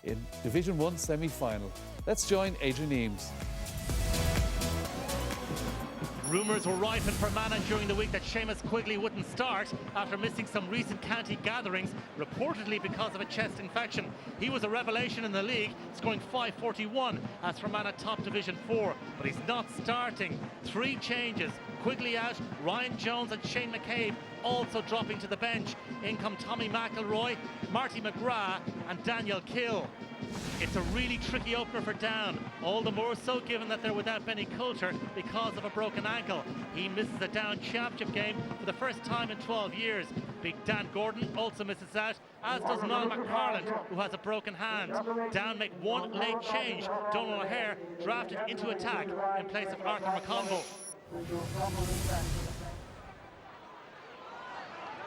in Division 1 semi-final. Let's join Adrian Eames. Rumours were rife in Fermanagh during the week that Seamus Quigley wouldn't start after missing some recent county gatherings, reportedly because of a chest infection. He was a revelation in the league, scoring 5.41 as Fermanagh top Division 4, but he's not starting. 3 changes, Quigley out, Ryan Jones and Shane McCabe also dropping to the bench. In come Tommy McElroy, Marty McGrath and Daniel Kill. It's a really tricky opener for Down, all the more so given that they're without Benny Coulter because of a broken ankle. He misses a Down championship game for the first time in 12 years. Big Dan Gordon also misses out, as does Niall McFarland, who has a broken hand. Down make one late change. Donald O'Hare drafted into attack in place of Arthur McConville.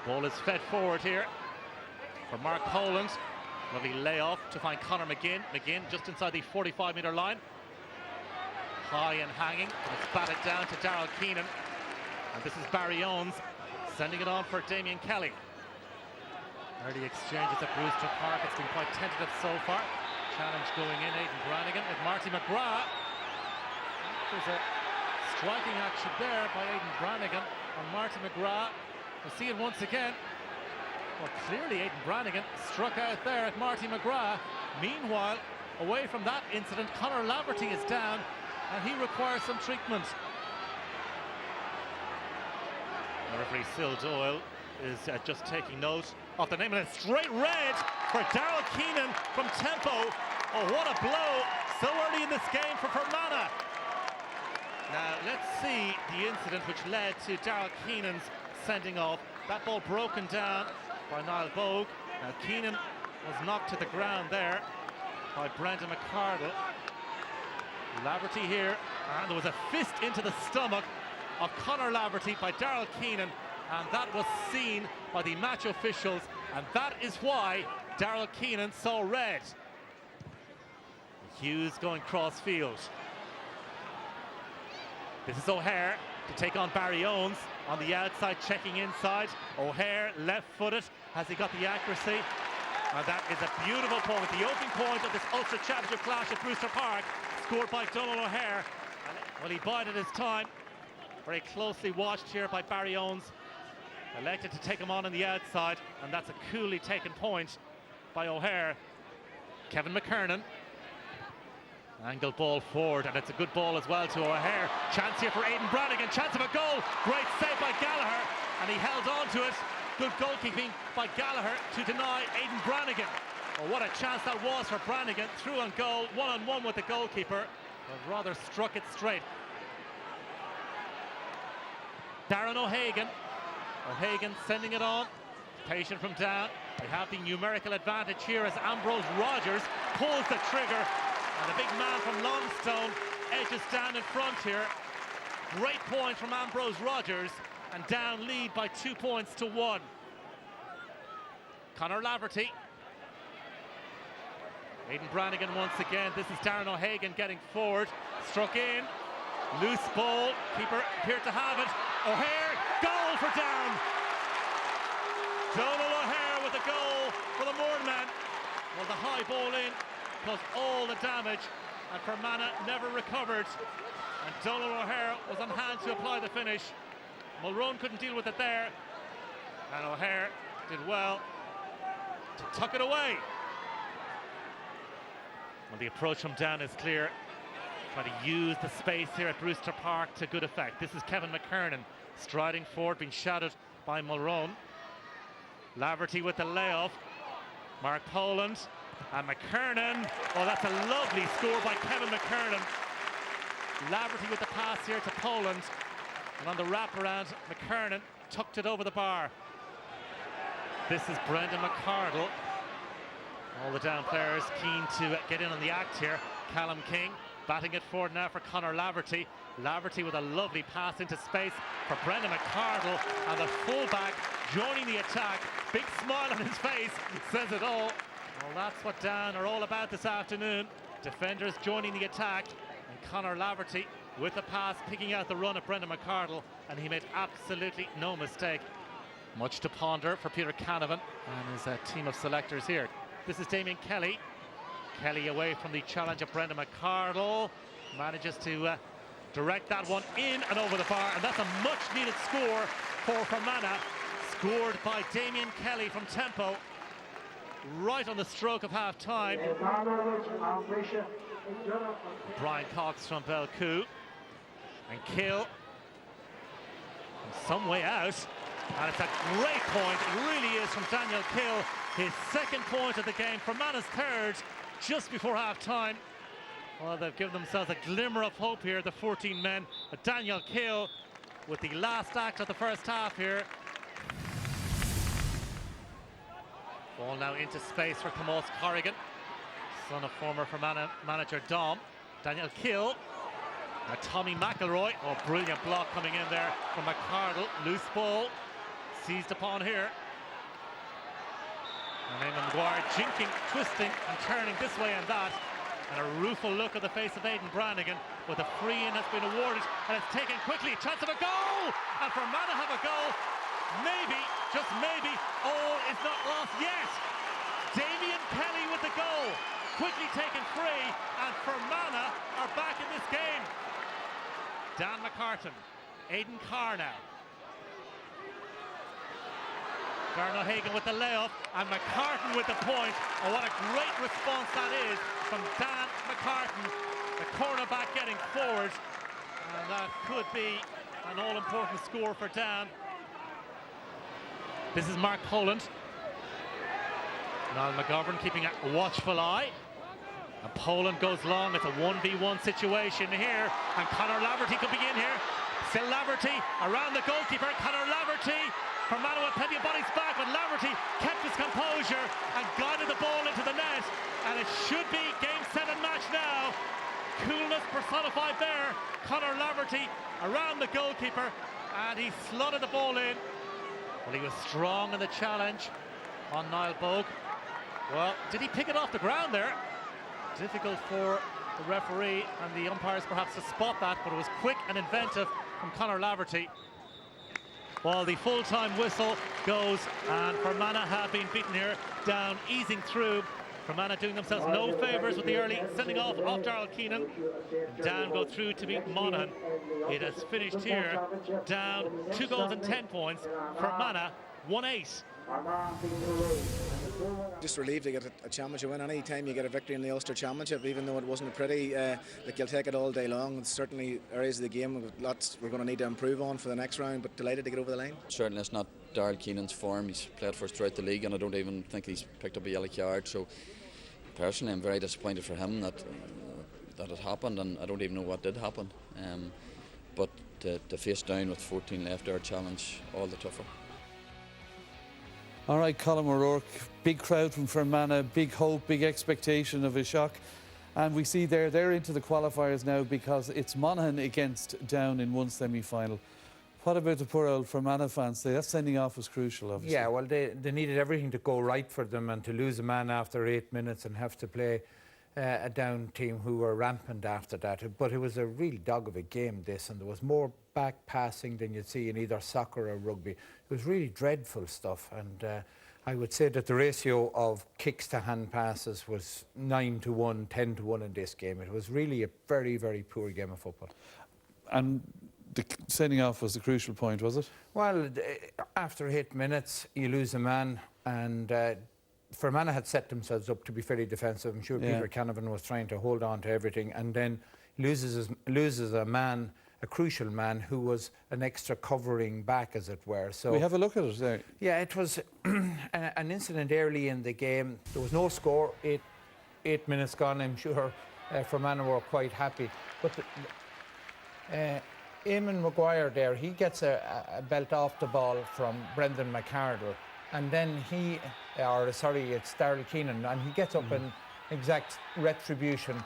Ball is fed forward here for Mark Poland. Lovely layoff to find Conor McGinn. McGinn just inside the 45-metre line. High and hanging. And it's batted down to Darrell Keenan. And this is Barry Owens sending it on for Damien Kelly. Early exchanges at Brewster Park. It's been quite tentative so far. Challenge going in. Aidan Brannigan with Marty McGrath. There's a striking action there by Aidan Brannigan on Marty McGrath. We'll see it once again. Well, clearly Aidan Brannigan struck out there at Marty McGrath. Meanwhile, away from that incident, Conor Laverty is down and he requires some treatment. Referee Sil Doyle is just taking note of the name, and a straight red for Darrell Keenan from tempo. Oh, what a blow so early in this game for Fermanagh. Now, let's see the incident which led to Darrell Keenan's sending off. That ball broken down by Niall Bogue. Now Keenan was knocked to the ground there by Brendan McCardle. Laverty here, and there was a fist into the stomach of Conor Laverty by Darrell Keenan, and that was seen by the match officials, and that is why Darrell Keenan saw red. Hughes going cross field. This is O'Hare to take on Barry Owens on the outside, checking inside. O'Hare left-footed. Has he got the accuracy? And that is a beautiful point. The opening point of this Ulster Championship clash at Brewster Park, scored by Donald O'Hare. Well, he bided his time. Very closely watched here by Barry Owens. Elected to take him on the outside, and that's a coolly taken point by O'Hare. Kevin McKernan. Angled ball forward, and it's a good ball as well to O'Hare. Chance here for Aidan Brannigan, chance of a goal. Great save by Gallagher, and he held on to it. Good goalkeeping by Gallagher to deny Aidan Brannigan. Oh, what a chance that was for Brannigan. Through on goal, one-on-one with the goalkeeper, but rather struck it straight. Darren O'Hagan. O'Hagan sending it on. Patient from down. They have the numerical advantage here as Ambrose Rogers pulls the trigger. And the big man from Longstone edges down in front here. Great point from Ambrose Rogers, and Down lead by 2 points to 1. Conor Laverty. Aidan Brannigan once again. This is Darren O'Hagan getting forward. Struck in. Loose ball. Keeper appeared to have it. O'Hare. Goal for Down. Donald O'Hare with the goal for the Moorman. Well, the high ball in caused all the damage, and Fermanagh never recovered, and Donald O'Hare was on hand to apply the finish. Mulroon couldn't deal with it there, and O'Hare did well to tuck it away. Well, the approach from Down is clear. Trying to use the space here at Brewster Park to good effect. This is Kevin McKernan striding forward, being shadowed by Mulroon. Laverty with the layoff. Mark Poland. And McKernan, oh, that's a lovely score by Kevin McKernan. Laverty with the pass here to Poland. And on the wraparound, McKernan tucked it over the bar. This is Brendan McCardle. All the Down players keen to get in on the act here. Callum King batting it forward now for Conor Laverty. Laverty with a lovely pass into space for Brendan McCardle. And the fullback joining the attack. Big smile on his face, says it all. Well, that's what Down are all about this afternoon. Defenders joining the attack, and Conor Laverty with the pass, picking out the run of Brendan McCardle, and he made absolutely no mistake. Much to ponder for Peter Canavan and his team of selectors here. This is Damien Kelly. Kelly away from the challenge of Brendan McCardle. Manages to direct that one in and over the bar, and that's a much needed score for Fermanagh. Scored by Damien Kelly from tempo, right on the stroke of half time. Brian Cox from Belcoo. And Kill from some way out. And it's a great point, it really is, from Daniel Kill. His second point of the game, Fermanagh's third, just before half time. Well, they've given themselves a glimmer of hope here, the 14 men. But Daniel Kill with the last act of the first half here. Ball now into space for Camoss Corrigan, son of former Fermanagh manager Dom. Daniel Kill. Now Tommy McElroy. Oh, brilliant block coming in there from McCardle. Loose ball. Seized upon here. And Eamon Maguire jinking, twisting and turning this way and that. And a rueful look at the face of Aidan Brannigan, with a free-in has been awarded, and it's taken quickly. Chance of a goal! And Fermanagh have a goal. Maybe, just maybe, all is not lost yet. Damien Kelly with the goal. Quickly taken free, and Fermanagh are back in this game. Dan McCartan, Aidan Carr now. Darren O'Hagan with the layoff, and McCartan with the point. Oh, what a great response that is from Dan McCartan, the cornerback getting forward. And that could be an all-important score for Dan. This is Mark Poland. Niall McGovern keeping a watchful eye. And Poland goes long. It's a 1v1 situation here. And Conor Laverty could be in here. Still Laverty around the goalkeeper. Conor Laverty. Fermanagh with plenty of bodies back, but Laverty kept his composure and guided the ball into the net. And it should be game, set and match now. Coolness personified there. Conor Laverty around the goalkeeper, and he slotted the ball in. Well, he was strong in the challenge on Niall Bogue. Well, did he pick it off the ground there? Difficult for the referee and the umpires perhaps to spot that, but it was quick and inventive from Conor Laverty. Well, the full-time whistle goes, and Fermanagh have been beaten here, down, easing through. Fermanagh doing themselves no favours with the early sending off Darrell Keenan. And down go through to beat Monaghan. It has finished here, down 2 goals and 10 points. Fermanagh 1-8. Just relieved to get a championship win. Any time you get a victory in the Ulster Championship, even though it wasn't pretty, like, you'll take it all day long. It's certainly areas of the game with lots we're going to need to improve on for the next round, but delighted to get over the line. Certainly it's not Darrell Keenan's form. He's played for us throughout the league, and I don't even think he's picked up a yellow card. So personally I'm very disappointed for him that it happened, and I don't even know what did happen. But to face down with 14 left, our challenge all the tougher. All right, Colin O'Rourke, big crowd from Fermanagh, big hope, big expectation of a shock. And we see they're into the qualifiers now because it's Monaghan against Down in one semi-final. What about the poor old Fermanagh fans? That sending off was crucial, obviously. Yeah, well, they needed everything to go right for them, and to lose a man after 8 minutes and have to play a Down team who were rampant after that. But it was a real dog of a game, this, and there was more back passing than you'd see in either soccer or rugby. It was really dreadful stuff, and I would say that the ratio of kicks to hand passes was 9-1, 10-1 in this game. It was really a very, very poor game of football. And the sending off was the crucial point, was it? Well, after 8 minutes, you lose a man, and Fermanagh had set themselves up to be fairly defensive. I'm sure Peter Canavan was trying to hold on to everything, and then loses a man, a crucial man, who was an extra covering back, as it were. So we have a look at it there. Yeah, it was an incident early in the game. There was no score. 8 minutes gone. I'm sure Fermanagh were quite happy. But Eamon Maguire there, he gets a belt off the ball from Brendan McCardle, and then it's Darrell Keenan, and he gets up in exact retribution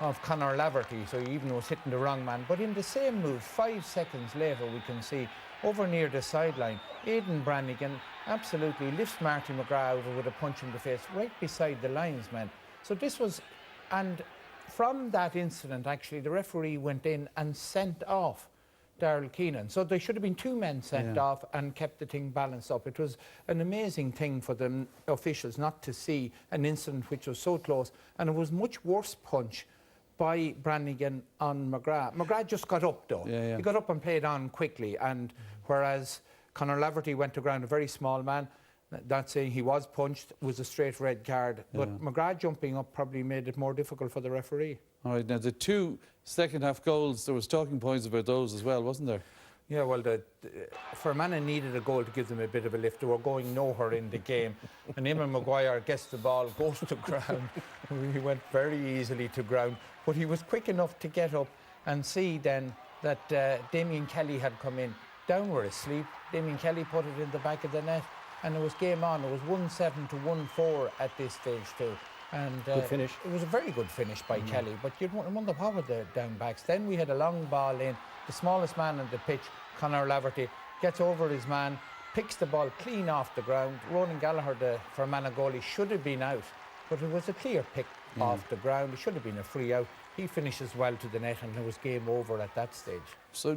of Conor Laverty, so he even was hitting the wrong man. But in the same move, 5 seconds later, we can see over near the sideline, Aidan Brannigan absolutely lifts Marty McGrath over with a punch in the face right beside the linesman. So this was, and from that incident, actually, the referee went in and sent off Darrell Keenan. So there should have been 2 men sent off and kept the thing balanced up. It was an amazing thing for the officials not to see an incident which was so close, and it was much worse punch by Brannigan on McGrath. McGrath just got up though. He got up and played on quickly, and whereas Conor Laverty went to ground, a very small man, not saying he was punched, was a straight red card. But McGrath jumping up probably made it more difficult for the referee. All right, now the 2 second-half goals, there was talking points about those as well, wasn't there? Yeah, well, Fermanagh needed a goal to give them a bit of a lift. They were going nowhere in the game. And Eamon Maguire gets the ball, goes to ground. He went very easily to ground. But he was quick enough to get up and see then that Damien Kelly had come in. Down were asleep. Damien Kelly put it in the back of the net. And it was game on. It was 1-7 to 1-4 at this stage too. And good finish. It was a very good finish by Kelly, but you'd wonder what were the down backs. Then we had a long ball in. The smallest man on the pitch, Conor Laverty, gets over his man, picks the ball clean off the ground. Ronan Gallagher, the Fermanagh goalie, should have been out, but it was a clear pick off the ground. It should have been a free out. He finishes well to the net, and it was game over at that stage. So